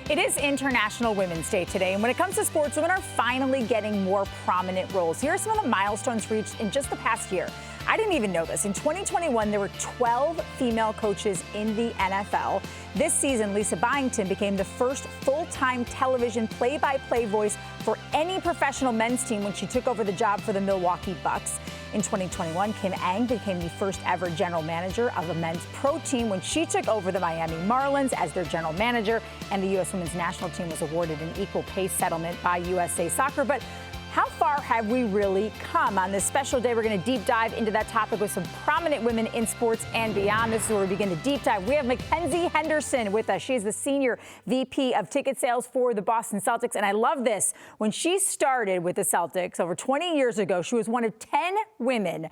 It is International Women's Day today, and when it comes to sports, women are finally getting more prominent roles. Here are some of the milestones reached in just the past year. I didn't even know this. In 2021, there were 12 female coaches in the NFL. This season, Lisa Byington became the first full-time television play-by-play voice for any professional men's team when she took over the job for the Milwaukee Bucks. In 2021, Kim Ng became the first ever general manager of a men's pro team when she took over the Miami Marlins as their general manager, and the U.S. women's national team was awarded an equal pay settlement by USA Soccer. But how far have we really come? On this special day, we're going to deep dive into that topic with some prominent women in sports and beyond. This is where we begin to deep dive. We have Mackenzie Henderson with us. She's the Senior VP of Ticket Sales for the Boston Celtics. And I love this. When she started with the Celtics over 20 years ago, she was one of 10 women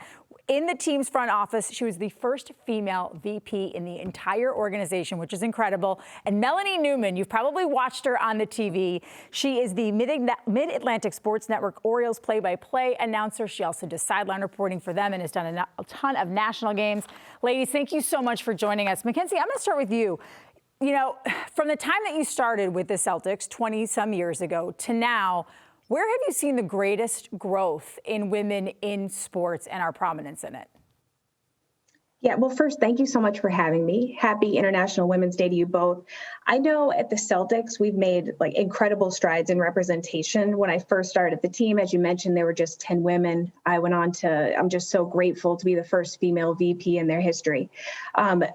in the team's front office. She was the first female VP in the entire organization, which is incredible. And Melanie Newman, you've probably watched her on the TV. She is the Mid-Atlantic Sports Network Orioles play-by-play announcer. She also does sideline reporting for them and has done a ton of national games. Ladies, thank you so much for joining us. Mackenzie, I'm going to start with you. You know, from the time that you started with the Celtics 20-some years ago to now, where have you seen the greatest growth in women in sports and our prominence in it? Yeah, well, first, thank you so much for having me. Happy International Women's Day to you both. I know at the Celtics, we've made incredible strides in representation. When I first started the team, as you mentioned, there were just 10 women. I went on to, I'm just so grateful to be the first female VP in their history.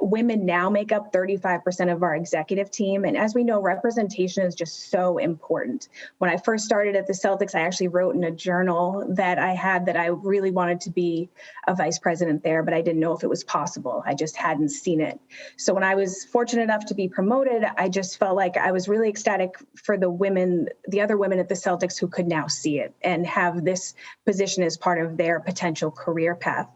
Women now make up 35% of our executive team. And as we know, representation is just so important. When I first started at the Celtics, I actually wrote in a journal that I had that I really wanted to be a vice president there, but I didn't know if it was possible. I just hadn't seen it. So when I was fortunate enough to be promoted, I just felt like I was really ecstatic for the women, the other women at the Celtics who could now see it and have this position as part of their potential career path.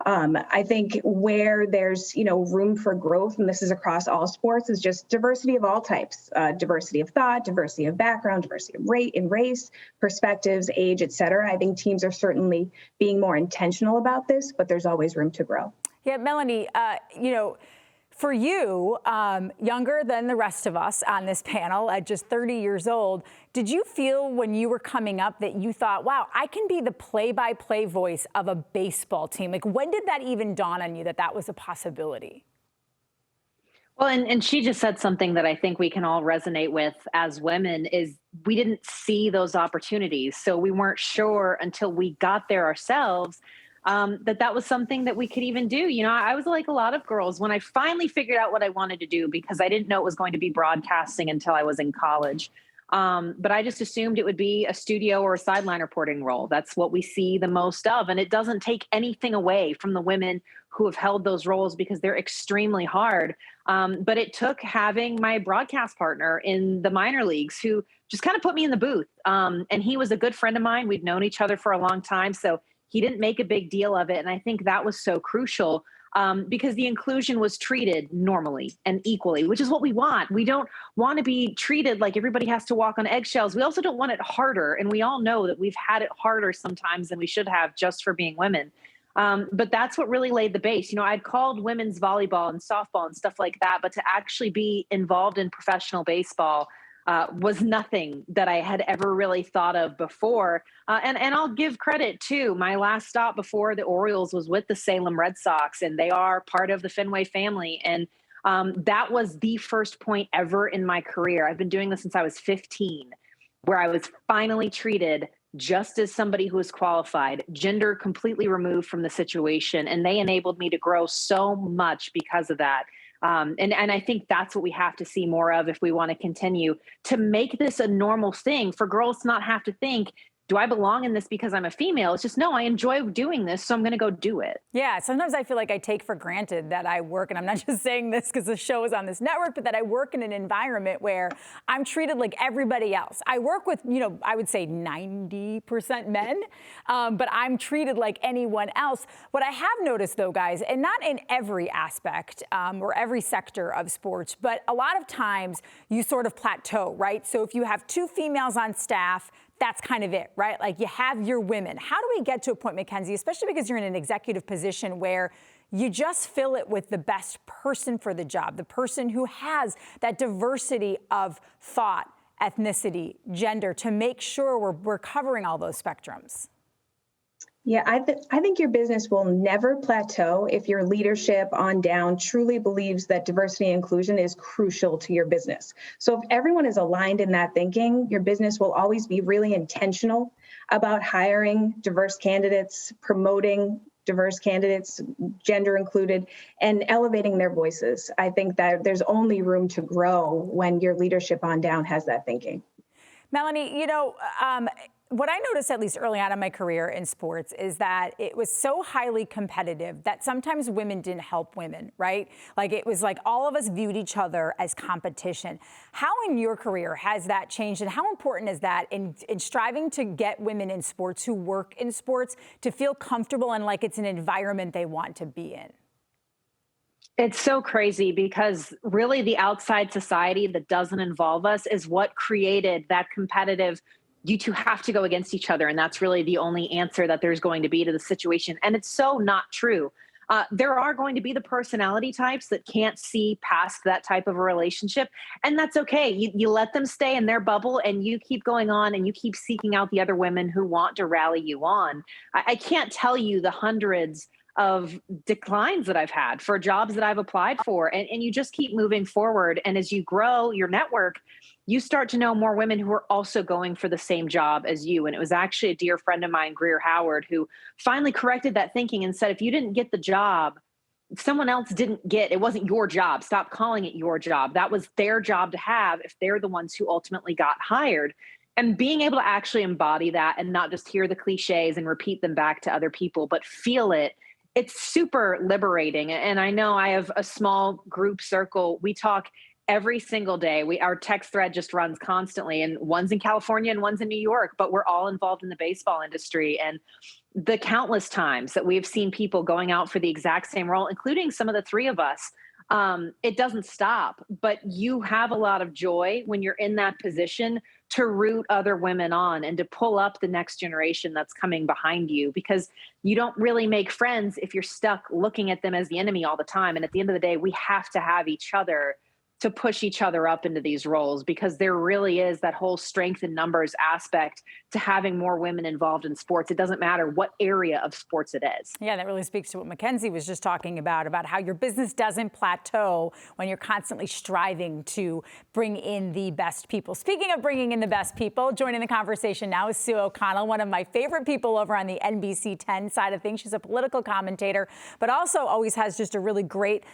I think where there's, room for growth, and this is across all sports, is just diversity of all types, diversity of thought, diversity of background, diversity of race, perspectives, age, et cetera. I think teams are certainly being more intentional about this, but there's always room to grow. Yeah, Melanie, for you, younger than the rest of us on this panel at just 30 years old, did you feel when you were coming up that you thought, wow, I can be the play-by-play voice of a baseball team? Like, when did that even dawn on you that that was a possibility? Well, and she just said something that I think we can all resonate with as women is we didn't see those opportunities. So we weren't sure until we got there ourselves that was something that we could even do. I was like a lot of girls when I finally figured out what I wanted to do, because I didn't know it was going to be broadcasting until I was in college. But I just assumed it would be a studio or a sideline reporting role. That's what we see the most of. And it doesn't take anything away from the women who have held those roles because they're extremely hard. But it took having my broadcast partner in the minor leagues who just kind of put me in the booth. And he was a good friend of mine. We'd known each other for a long time. So he didn't make a big deal of it. And I think that was so crucial because the inclusion was treated normally and equally, which is what we want. We don't want to be treated like everybody has to walk on eggshells. We also don't want it harder. And we all know that we've had it harder sometimes than we should have just for being women. But that's what really laid the base. I'd called women's volleyball and softball and stuff like that, but to actually be involved in professional baseball was nothing that I had ever really thought of before. And I'll give credit too. My last stop before the Orioles was with the Salem Red Sox, and they are part of the Fenway family. And that was the first point ever in my career. I've been doing this since I was 15, where I was finally treated just as somebody who was qualified, gender completely removed from the situation. And they enabled me to grow so much because of that. And I think that's what we have to see more of if we want to continue to make this a normal thing for girls to not have to think, do I belong in this because I'm a female? It's just, no, I enjoy doing this, so I'm going to go do it. Yeah, sometimes I feel like I take for granted that I work, and I'm not just saying this because the show is on this network, but that I work in an environment where I'm treated like everybody else. I work with, I would say 90% men, but I'm treated like anyone else. What I have noticed, though, guys, and not in every aspect or every sector of sports, but a lot of times you sort of plateau, right? So if you have two females on staff, that's kind of it, right? Like you have your women. How do we get to a point, Mackenzie, especially because you're in an executive position where you just fill it with the best person for the job, the person who has that diversity of thought, ethnicity, gender, to make sure we're covering all those spectrums? Yeah, I think your business will never plateau if your leadership on down truly believes that diversity and inclusion is crucial to your business. So if everyone is aligned in that thinking, your business will always be really intentional about hiring diverse candidates, promoting diverse candidates, gender included, and elevating their voices. I think that there's only room to grow when your leadership on down has that thinking. Melanie, what I noticed, at least early on in my career in sports, is that it was so highly competitive that sometimes women didn't help women, right? Like it was like all of us viewed each other as competition. How in your career has that changed, and how important is that in striving to get women in sports who work in sports to feel comfortable and like it's an environment they want to be in? It's so crazy because really the outside society that doesn't involve us is what created that competitive, you two have to go against each other. And that's really the only answer that there's going to be to the situation. And it's so not true. There are going to be the personality types that can't see past that type of a relationship. And that's okay. You let them stay in their bubble and you keep going on and you keep seeking out the other women who want to rally you on. I can't tell you the hundreds of declines that I've had for jobs that I've applied for. And you just keep moving forward. And as you grow your network, you start to know more women who are also going for the same job as you. And it was actually a dear friend of mine, Greer Howard, who finally corrected that thinking and said, if you didn't get the job, someone else didn't get, it wasn't your job. Stop calling it your job. That was their job to have if they're the ones who ultimately got hired. And being able to actually embody that and not just hear the cliches and repeat them back to other people, but feel it. It's super liberating. And I know I have a small group circle. We talk every single day. Our text thread just runs constantly, and one's in California and one's in New York, but we're all involved in the baseball industry. And the countless times that we've seen people going out for the exact same role, including some of the three of us, it doesn't stop. But you have a lot of joy when you're in that position to root other women on and to pull up the next generation that's coming behind you, because you don't really make friends if you're stuck looking at them as the enemy all the time. And at the end of the day, we have to have each other to push each other up into these roles, because there really is that whole strength in numbers aspect to having more women involved in sports. It doesn't matter what area of sports it is. Yeah, that really speaks to what Mackenzie was just talking about how your business doesn't plateau when you're constantly striving to bring in the best people. Speaking of bringing in the best people, joining the conversation now is Sue O'Connell, one of my favorite people over on the NBC 10 side of things. She's a political commentator, but also always has just a really great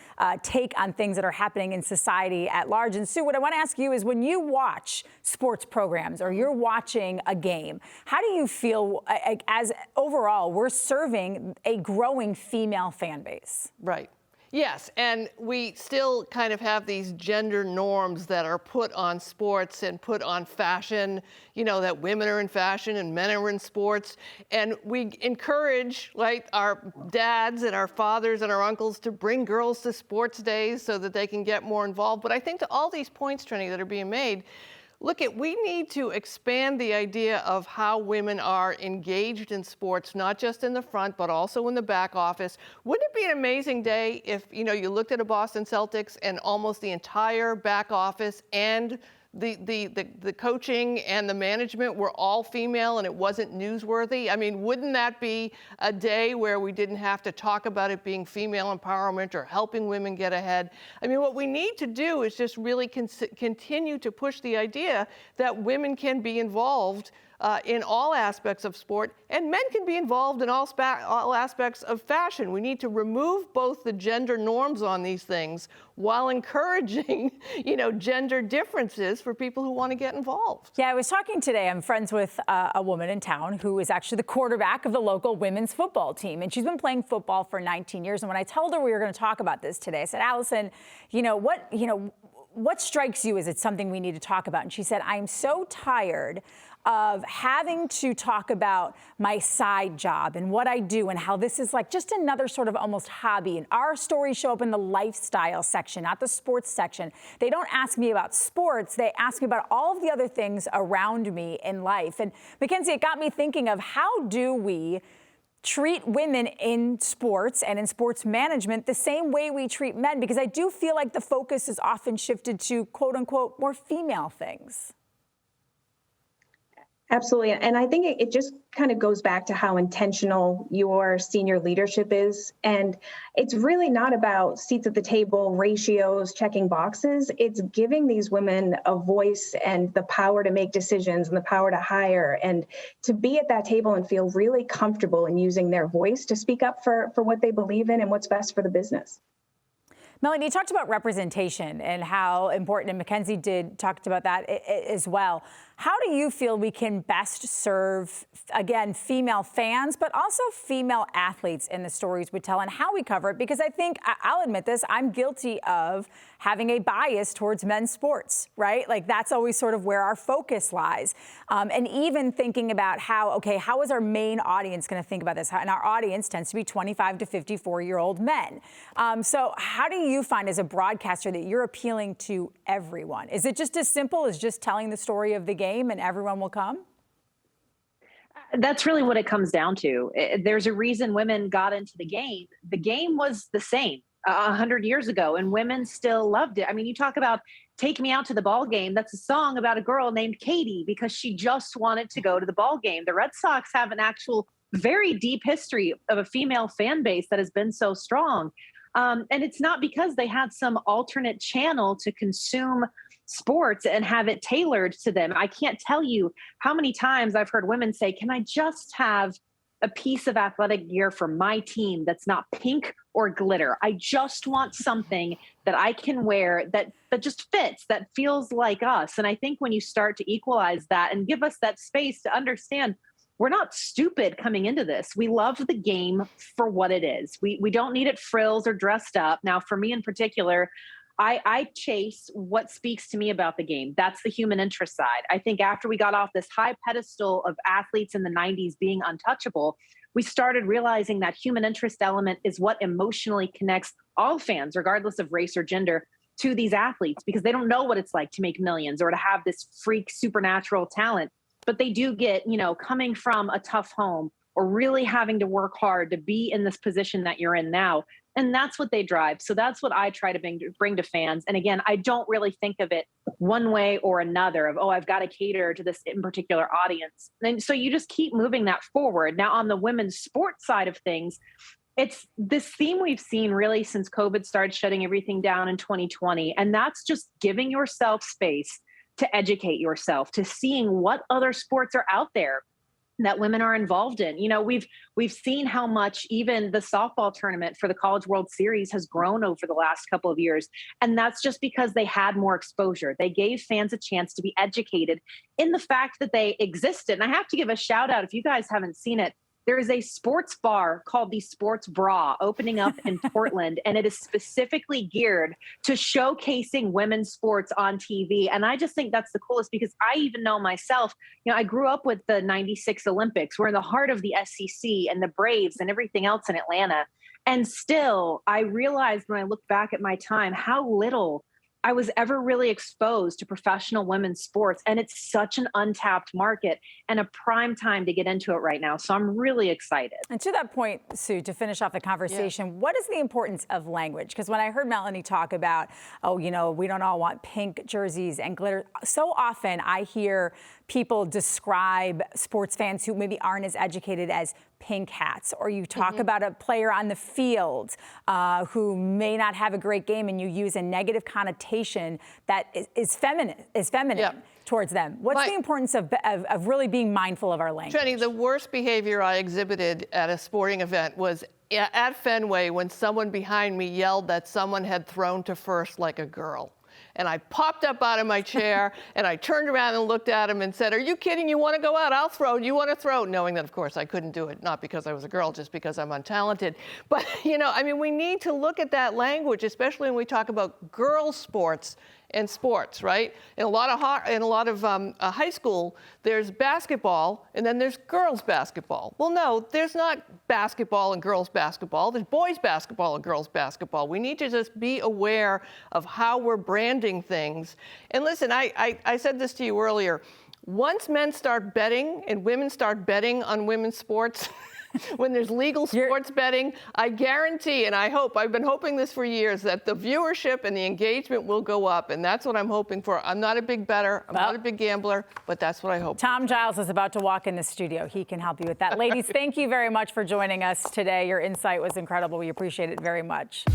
take on things that are happening in society at large. And Sue, what I want to ask you is, when you watch sports programs or you're watching a game, how do you feel as overall we're serving a growing female fan base? Right. Yes, and we still kind of have these gender norms that are put on sports and put on fashion, that women are in fashion and men are in sports. And we encourage, our dads and our fathers and our uncles to bring girls to sports days so that they can get more involved. But I think to all these points, Trenni, that are being made, we need to expand the idea of how women are engaged in sports, not just in the front, but also in the back office. Wouldn't it be an amazing day if, you looked at a Boston Celtics and almost the entire back office and the coaching and the management were all female and it wasn't newsworthy? I mean, wouldn't that be a day where we didn't have to talk about it being female empowerment or helping women get ahead? I mean, what we need to do is just really continue to push the idea that women can be involved in all aspects of sport, and men can be involved in all aspects of fashion. We need to remove both the gender norms on these things while encouraging, gender differences for people who want to get involved. Yeah, I was talking today, I'm friends with a woman in town who is actually the quarterback of the local women's football team, and she's been playing football for 19 years. And when I told her we were going to talk about this today, I said, Allison, what strikes you as it's something we need to talk about? And she said, I'm so tired of having to talk about my side job and what I do and how this is like just another sort of almost hobby. And our stories show up in the lifestyle section, not the sports section. They don't ask me about sports. They ask me about all of the other things around me in life. And Mackenzie, it got me thinking of how do we treat women in sports and in sports management the same way we treat men? Because I do feel like the focus is often shifted to, quote unquote, more female things. Absolutely. And I think it just kind of goes back to how intentional your senior leadership is. And it's really not about seats at the table, ratios, checking boxes. It's giving these women a voice and the power to make decisions and the power to hire and to be at that table and feel really comfortable in using their voice to speak up for what they believe in and what's best for the business. Melanie, you talked about representation and how important, and Mackenzie talked about that as well. How do you feel we can best serve, again, female fans, but also female athletes in the stories we tell and how we cover it? Because I think, I'll admit this, I'm guilty of having a bias towards men's sports, right? Like that's always sort of where our focus lies. And even thinking about how is our main audience going to think about this? And our audience tends to be 25 to 54-year-old men. So how do you find as a broadcaster that you're appealing to everyone? Is it just as simple as just telling the story of the game and everyone will come? That's really what it comes down to. There's a reason women got into the game. The game was the same 100 years ago, and women still loved it. I mean, you talk about Take Me Out to the Ball Game. That's a song about a girl named Katie because she just wanted to go to the ball game. The Red Sox have an actual very deep history of a female fan base that has been so strong. And it's not because they had some alternate channel to consume sports and have it tailored to them. I can't tell you how many times I've heard women say, can I just have a piece of athletic gear for my team that's not pink or glitter? I just want something that I can wear that just fits, that feels like us. And I think when you start to equalize that and give us that space to understand we're not stupid coming into this. We love the game for what it is. We don't need it frills or dressed up. Now, for me in particular, I chase what speaks to me about the game. That's the human interest side. I think after we got off this high pedestal of athletes in the 90s being untouchable, we started realizing that human interest element is what emotionally connects all fans, regardless of race or gender, to these athletes, because they don't know what it's like to make millions or to have this freak supernatural talent. But they do get, coming from a tough home or really having to work hard to be in this position that you're in now. And that's what they drive. So that's what I try to bring to fans. And again, I don't really think of it one way or another of, I've got to cater to this in particular audience. And so you just keep moving that forward. Now, on the women's sports side of things, it's this theme we've seen really since COVID started shutting everything down in 2020. And that's just giving yourself space to educate yourself, to seeing what other sports are out there that women are involved in. We've seen how much even the softball tournament for the College World Series has grown over the last couple of years. And that's just because they had more exposure. They gave fans a chance to be educated in the fact that they existed. And I have to give a shout out, if you guys haven't seen it, there is a sports bar called the Sports Bra opening up in Portland, and it is specifically geared to showcasing women's sports on TV. And I just think that's the coolest because I even know myself, I grew up with the 96 Olympics. We're in the heart of the SEC and the Braves and everything else in Atlanta. And still, I realized when I look back at my time, how little I was ever really exposed to professional women's sports. And it's such an untapped market and a prime time to get into it right now. So I'm really excited. And to that point, Sue, to finish off the conversation, What is the importance of language? Because when I heard Melanie talk about, we don't all want pink jerseys and glitter, so often I hear people describe sports fans who maybe aren't as educated as pink hats, or you talk about a player on the field who may not have a great game, and you use a negative connotation that is feminine towards them. What's the importance of really being mindful of our language? Trenni, the worst behavior I exhibited at a sporting event was at Fenway when someone behind me yelled that someone had thrown to first like a girl. And I popped up out of my chair and I turned around and looked at him and said, "Are you kidding? You want to go out? I'll throw. You want to throw?" Knowing that, of course, I couldn't do it, not because I was a girl, just because I'm untalented. But, we need to look at that language, especially when we talk about girls' sports and sports, right? In a lot of high school, there's basketball, and then there's girls basketball. Well, no, there's not basketball and girls basketball. There's boys basketball and girls basketball. We need to just be aware of how we're branding things. And listen, I said this to you earlier. Once men start betting and women start betting on women's sports, when there's legal sports betting, I guarantee, and I hope, I've been hoping this for years, that the viewership and the engagement will go up, and that's what I'm hoping for. I'm not a big bettor, I'm not a big gambler, but that's what I hope. Tom Giles is about to walk in the studio. He can help you with that. Ladies, thank you very much for joining us today. Your insight was incredible. We appreciate it very much.